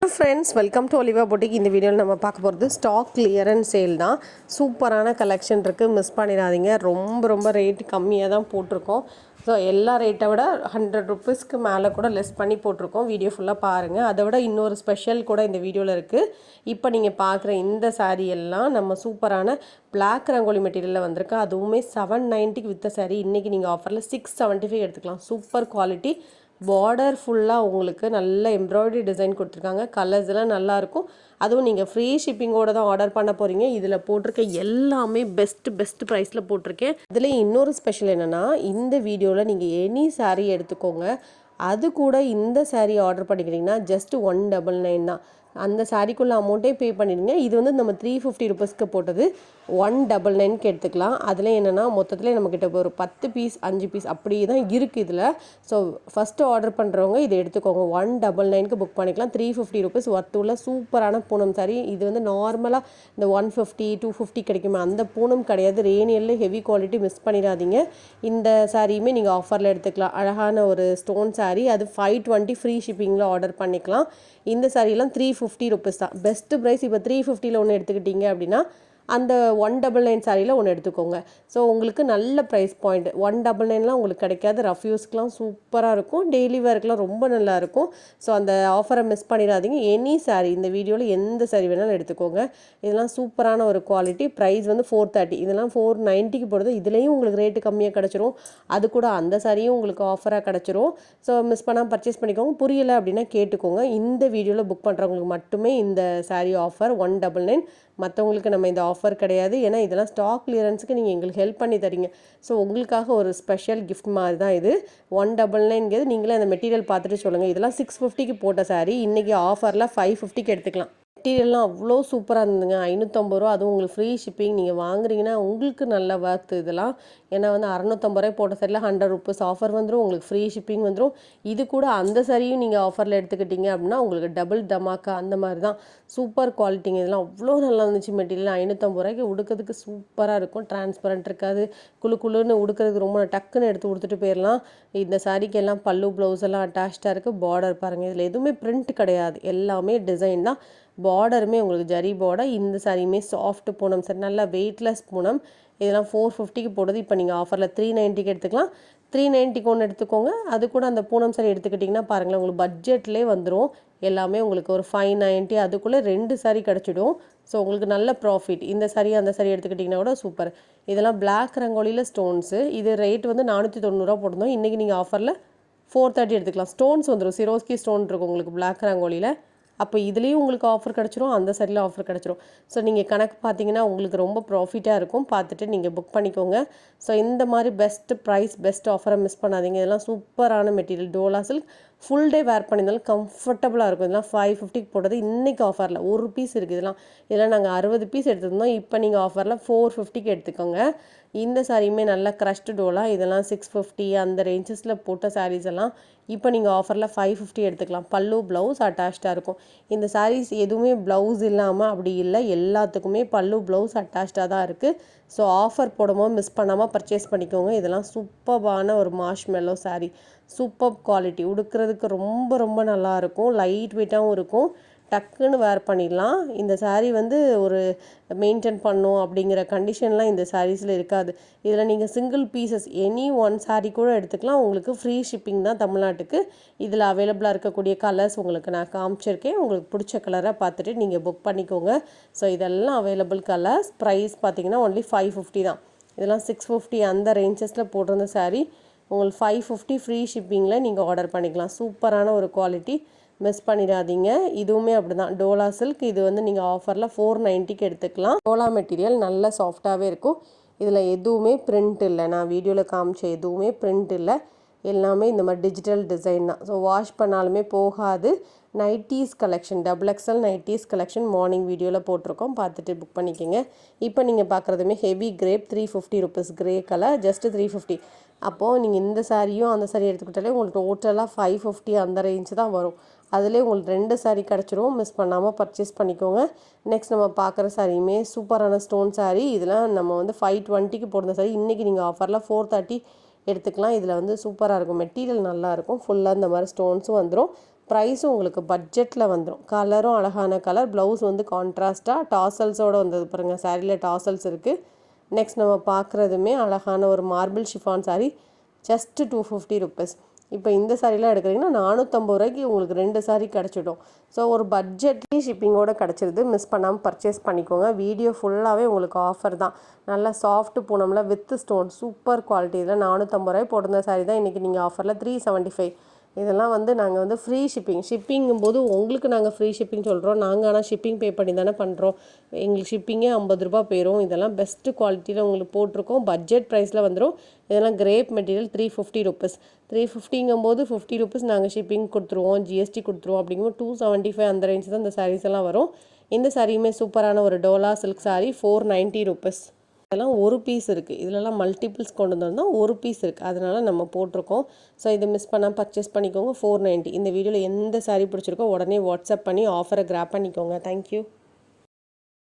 Friends, welcome to Oliva boutique. இந்த வீடியோவில் நம்ம பார்க்க போகிறது ஸ்டாக் கிளியரன்ஸ் சேல் தான். சூப்பரான கலெக்ஷன் இருக்குது, மிஸ் பண்ணிடாதீங்க. ரொம்ப ரேட் கம்மியாக தான் போட்டிருக்கோம். ஸோ எல்லா ரேட்டை விட 100 ருபீஸ்க்கு மேலே கூட லெஸ் பண்ணி போட்டிருக்கோம். வீடியோ ஃபுல்லாக பாருங்கள். அதை விட இன்னொரு ஸ்பெஷல் கூட இந்த வீடியோவில் இருக்குது. இப்போ நீங்கள் பார்க்குற இந்த சாரீ எல்லாம் நம்ம சூப்பரான பிளாக் ரங்கோலி மெட்டீரியலில் வந்திருக்கு. அதுவுமே 790க்கு விற்ற சாரீ இன்றைக்கி நீங்கள் ஆஃபரில் 675 எடுத்துக்கலாம். Super quality. பார்டர் ஃபுல்லாக உங்களுக்கு நல்ல எம்ப்ராய்டரி டிசைன் கொடுத்துருக்காங்க. கலர்ஸ் எல்லாம் நல்லாயிருக்கும். அதுவும் நீங்கள் ஃப்ரீ ஷிப்பிங்கோடு தான் ஆர்டர் பண்ண போகிறீங்க. இதில் போட்டிருக்க எல்லாமே பெஸ்ட் ப்ரைஸில் போட்டிருக்கேன். இதில் இன்னொரு ஸ்பெஷல் என்னென்னா, இந்த வீடியோவில் நீங்கள் எனி சாரீ எடுத்துக்கோங்க. அது கூட இந்த சாரீ ஆர்டர் பண்ணிக்கிறீங்கன்னா ஜஸ்ட் 199 தான். அந்த சாரீக்குள்ள அமௌண்ட்டே பே பண்ணிடுங்க. இது வந்து நம்ம 350 ருபீஸ்க்கு போட்டது 199க்கு எடுத்துக்கலாம். அதில் என்னென்னா மொத்தத்தில் நம்மக்கிட்ட ஒரு 10 பீஸ் 5 பீஸ் அப்படி தான் இருக்குது இதில். ஸோ ஃபஸ்ட்டு ஆர்டர் பண்ணுறவங்க இதை எடுத்துக்கோங்க. 199க்கு புக் பண்ணிக்கலாம். 350 ருபீஸ் ஒர்த்துள்ள சூப்பரான பூனம் சாரீ. இது வந்து நார்மலாக இந்த 150 250 கிடைக்குமா அந்த பூனம் கிடையாது. ரேனியலில் ஹெவி குவாலிட்டி, மிஸ் பண்ணிடாதீங்க. இந்த சாரியுமே நீங்கள் ஆஃபரில் எடுத்துக்கலாம். அழகான ஒரு ஸ்டோன் சாரீ. அது 520 ஃப்ரீ ஷிப்பிங்கில் ஆர்டர் பண்ணிக்கலாம். இந்த சாரீலாம் 350 ருபீஸ் தான். Best price. இப்போ 350ல் ஒன்று எடுத்துக்கிட்டீங்க அப்படின்னா அந்த 199 சாரியில் ஒன்று எடுத்துக்கோங்க. ஸோ உங்களுக்கு நல்ல ப்ரைஸ் பாயிண்ட். 199லாம் உங்களுக்கு கிடைக்காது. ரஃப் யூஸ்க்கெலாம் சூப்பராக இருக்கும். டெய்லி வேர்க்கெலாம் ரொம்ப நல்லாயிருக்கும். ஸோ அந்த ஆஃபரை மிஸ் பண்ணிடாதீங்க. எனி சாரீ இந்த வீடியோவில் எந்த சாரீ வேணாலும் எடுத்துக்கோங்க. இதெல்லாம் சூப்பரான ஒரு குவாலிட்டி. ப்ரைஸ் வந்து 430. இதெல்லாம் 490க்கு போடுறது. இதுலேயும் உங்களுக்கு ரேட்டு கம்மியாக கிடச்சிரும். அது கூட அந்த சாரியும் உங்களுக்கு ஆஃபராக கிடச்சிரும். ஸோ மிஸ் பண்ணாமல் பர்ச்சேஸ் பண்ணிக்கோங்க. புரியலை அப்படின்னா கேட்டுக்கோங்க. இந்த வீடியோவில் புக் பண்ணுறவங்களுக்கு மட்டுமே இந்த சாரீ ஆஃபர் 199. மற்றவங்களுக்கு நம்ம இந்த ஆஃபர் கிடையாது. ஏன்னா இதெல்லாம் ஸ்டாக் கிளியரன்ஸுக்கு நீங்கள் எங்களுக்கு ஹெல்ப் பண்ணி தரீங்க. ஸோ உங்களுக்காக ஒரு ஸ்பெஷல் கிஃப்ட் மாதிரி தான் இது. 199ங்கிறது நீங்களே அந்த மெட்டீரியல் பார்த்துட்டு சொல்லுங்கள். இதெல்லாம் 650க்கு போட்ட சாரீ இன்றைக்கி ஆஃபரில் 550க்கு எடுத்துக்கலாம். மெட்டீரியல்லாம் அவ்வளோ சூப்பராக இருந்ததுங்க. 550 ரூபா. அதுவும் உங்களுக்கு ஃப்ரீ ஷிப்பிங். நீங்கள் வாங்குறீங்கன்னா உங்களுக்கு நல்ல ஒர்த் இதெல்லாம். ஏன்னா வந்து 650 ரூபாய் போட்ட சரியில் 100 ருபீஸ் ஆஃபர் வந்துடும். உங்களுக்கு ஃப்ரீ ஷிப்பிங் வந்துடும். இது கூட அந்த சரியும் நீங்கள் ஆஃபரில் எடுத்துக்கிட்டீங்க அப்படின்னா உங்களுக்கு டபுள் தமாக்கா அந்த மாதிரி தான். சூப்பர் குவாலிட்டிங்க. இதெல்லாம் அவ்வளோ நல்லா இருந்துச்சு. மெட்டீரியல் 550 ரூபாய்க்கு உடுக்கிறதுக்கு சூப்பராக இருக்கும். டிரான்ஸ்பரண்ட் இருக்காது. குழுன்னு உடுக்கிறதுக்கு ரொம்ப டக்குன்னு எடுத்து கொடுத்துட்டு போயிடலாம். இந்த சாரீக்கு எல்லாம் பல்லு ப்ளவுஸ் எல்லாம் அட்டாச்சாக இருக்குது. பார்டர் பாருங்கள். இதில் எதுவுமே பிரிண்ட் கிடையாது. எல்லாமே டிசைன் தான். பார்டருமே உங்களுக்கு ஜரி பார்டர். இந்த சாரியுமே சாஃப்ட் பூனம் சார். நல்லா வெயிட்லெஸ் பூனம். இதெல்லாம் 450க்கு போடுறது. இப்போ நீங்கள் ஆஃபரில் 390க்கு எடுத்துக்கலாம். 390க்கு ஒன்று எடுத்துக்கோங்க. அது கூட அந்த பூனம் சாரி எடுத்துக்கிட்டிங்கன்னா பாருங்களேன், உங்களுக்கு பட்ஜெட்லேயே வந்துடும். எல்லாமே உங்களுக்கு ஒரு 590 அதுக்குள்ளே 2 சாரி கிடச்சிடும். ஸோ உங்களுக்கு நல்ல ப்ராஃபிட். இந்த சாரி அந்த சாரி எடுத்துக்கிட்டிங்கன்னா கூட சூப்பர். இதெல்லாம் பிளாக் ரங்கோலியில் ஸ்டோன்ஸு. இது ரேட் வந்து 490 ரூபா போட்டிருந்தோம். இன்றைக்கி நீங்கள் ஆஃபரில் 430 எடுத்துக்கலாம். ஸ்டோன்ஸ் வந்துடும். சிரோஸ்கி ஸ்டோன் இருக்கும் உங்களுக்கு பிளாக் ரங்கோலியில். அப்போ இதுலேயும் உங்களுக்கு ஆஃபர் கிடச்சிரும். அந்த சரியில் ஆஃபர் கிடச்சிரும். ஸோ நீங்கள் கணக்கு பார்த்தீங்கன்னா உங்களுக்கு ரொம்ப ப்ராஃபிட்டாக இருக்கும். பார்த்துட்டு நீங்கள் புக் பண்ணிக்கோங்க. ஸோ இந்த மாதிரி பெஸ்ட் ப்ரைஸ் பெஸ்ட் ஆஃபரை மிஸ் பண்ணாதீங்க. இதெல்லாம் சூப்பரான material. Dola silk. Full day wear பண்ணியிருந்தாலும் கம்ஃபர்டபுளாக இருக்கும். இதெல்லாம் 550க்கு போட்டது இன்றைக்கி ஆஃபரில் ஒரு பீஸ் இருக்குது. இதெல்லாம் நாங்கள் 60 பீஸ் எடுத்துருந்தோம். இப்போ நீங்கள் ஆஃபரில் 450க்கு எடுத்துக்கோங்க. இந்த சாரியுமே நல்லா க்ரஷ்டு டோலா. இதெல்லாம் 650 அந்த ரேஞ்சஸில் போட்ட சாரீஸ் எல்லாம் இப்போ நீங்கள் ஆஃபரில் 550 எடுத்துக்கலாம். பல்லு ப்ளவுஸ் அட்டாச்சாக இருக்கும். இந்த சாரீஸ் எதுவுமே ப்ளவுஸ் இல்லாமல் அப்படி இல்லை. எல்லாத்துக்குமே பல்லு ப்ளவுஸ் அட்டாச்சாக தான் இருக்குது. ஸோ ஆஃபர் போடும்போது மிஸ் பண்ணாமல் பர்ச்சேஸ் பண்ணிக்கோங்க. இதெல்லாம் சூப்பரான ஒரு மார்ஷ்மெல்லோ சாரீ. Super quality. உடுக்கிறதுக்கு ரொம்ப நல்லாயிருக்கும். லைட் வெயிட்டாகவும் இருக்கும். டக்குன்னு வேர் பண்ணிடலாம். இந்த சாரீ வந்து ஒரு மெயின்டைன் பண்ணும் அப்படிங்கிற கண்டிஷன்லாம் இந்த சாரீஸில் இருக்காது. இதில் நீங்கள் single pieces any one sari கூட எடுத்துக்கலாம். உங்களுக்கு ஃப்ரீ ஷிப்பிங் தான் தமிழ்நாட்டுக்கு. இதில் அவைலபிளாக இருக்கக்கூடிய கலர்ஸ் உங்களுக்கு நான் காமிச்சிருக்கேன். உங்களுக்கு பிடிச்ச கலரை பார்த்துட்டு நீங்கள் புக் பண்ணிக்கோங்க. ஸோ இதெல்லாம் அவைலபிள் கலர்ஸ். ப்ரைஸ் பார்த்தீங்கன்னா ஒன்லி 550 தான். இதெல்லாம் 650 அந்த ரேஞ்சஸில் போட்டிருந்த சாரீ உங்களுக்கு 550 ஃப்ரீ ஷிப்பிங்கில் நீங்கள் ஆர்டர் பண்ணிக்கலாம். சூப்பரான ஒரு குவாலிட்டி. மிஸ் பண்ணிடாதீங்க. இதுவுமே அப்படி தான். டோலா சில்க். இது வந்து நீங்கள் ஆஃபரில் 490க்கு எடுத்துக்கலாம். டோலா மெட்டீரியல் நல்ல சாஃப்டாகவே இருக்கும். இதில் எதுவுமே பிரிண்ட் இல்லை. நான் வீடியோவில் காமிச்ச எதுவுமே பிரிண்ட் இல்லை. எல்லாமே இந்த மாதிரி டிஜிட்டல் டிசைன் தான். ஸோ வாஷ் பண்ணாலுமே போகாது. Nighties collection, XXL nighties collection morning வீடியோவில் போட்டிருக்கோம். பார்த்துட்டு புக் பண்ணிக்கோங்க. இப்போ நீங்கள் பார்க்குறதுமே heavy crepe 350 rupees. Grey colour just 350. அப்போது நீங்கள் இந்த சாரியும் அந்த சாரி எடுத்துக்கிட்டாலே உங்களுக்கு டோட்டலாக 550 அந்த ரேஞ்சு தான் வரும். அதிலே உங்களுக்கு 2 சாரீ கிடச்சிரும். மிஸ் பண்ணாமல் பர்ச்சேஸ் பண்ணிக்கோங்க. நெக்ஸ்ட் நம்ம பார்க்குற சாரியுமே சூப்பரான ஸ்டோன் சாரீ. இதெல்லாம் நம்ம வந்து 520க்கு போடுற சாரீ இன்றைக்கி நீங்கள் ஆஃபரில் 430 எடுத்துக்கலாம். இதில் வந்து சூப்பராக இருக்கும். மெட்டீரியல் நல்லாயிருக்கும். ஃபுல்லாக இந்த மாதிரி ஸ்டோன்ஸும் வந்துடும். ப்ரைஸும் உங்களுக்கு பட்ஜெட்டில் வந்துடும். கலரும் அழகான கலர், ப்ளவுஸ் வந்து கான்ட்ராஸ்ட்டாக டாசல்ஸோடு வந்தது பாருங்கள். சாரியில் டாசல்ஸ் இருக்குது. நெக்ஸ்ட் நம்ம பார்க்குறதுமே அழகான ஒரு marble chiffon sari, just 250 rupees. இப்போ இந்த சாரீலாம் எடுக்கிறீங்கன்னா 450 ரூபாய்க்கு உங்களுக்கு 2 சாரீ கிடச்சிடும். ஸோ ஒரு பட்ஜெட்லேயும் ஷிப்பிங்கோடு கிடச்சிருது. மிஸ் பண்ணாமல் பர்ச்சேஸ் பண்ணிக்கோங்க. வீடியோ ஃபுல்லாகவே உங்களுக்கு ஆஃபர் தான். நல்லா சாஃப்ட் பூனம்ல வித் ஸ்டோன் சூப்பர் குவாலிட்டி. இதில் 450 ரூபாய் போட்டிருந்த சாரீ தான் இன்றைக்கி நீங்கள் ஆஃபரில் 375. இதெல்லாம் வந்து நாங்கள் வந்து ஃப்ரீ ஷிப்பிங்கும்போது உங்களுக்கு நாங்கள் ஃப்ரீ ஷிப்பிங் சொல்கிறோம். நாங்கள் ஆனால் ஷிப்பிங் பே பண்ணி தானே பண்ணுறோம். எங்களுக்கு ஷிப்பிங்கே 50 ரூபா போயிடும். இதெல்லாம் பெஸ்ட்டு குவாலிட்டியில் உங்களுக்கு போட்டிருக்கோம். பட்ஜெட் ப்ரைஸில் வந்துடும். இதெல்லாம் கிரேப் மெட்டீரியல் 350 ருபீஸ். 350ங்கும்போது 50 ருபீஸ் நாங்கள் ஷிப்பிங் கொடுத்துருவோம், ஜிஎஸ்டி கொடுத்துருவோம். அப்படிங்கும்போது 275 அந்த ரேஞ்ச் தான் இந்த சாரீஸ் எல்லாம் வரும். இந்த சாரியுமே சூப்பரான ஒரு டோலா சில்க் சாரீ, 490 ருபீஸ். இதெல்லாம் ஒரு பீஸ் இருக்குது. இதிலலாம் மல்டிபிள்ஸ் கொண்டு வந்திருந்தோம். ஒரு பீஸ் இருக்குது, அதனால் நம்ம போட்டிருக்கோம். ஸோ இதை மிஸ் பண்ணாமல் பர்ச்சேஸ் பண்ணிக்கோங்க. 490. இந்த வீடியோவில் எந்த சாரீ பிடிச்சிருக்கோ உடனே வாட்ஸ்அப் பண்ணி ஆஃபரை கிராப் பண்ணிக்கோங்க. தேங்க்யூ.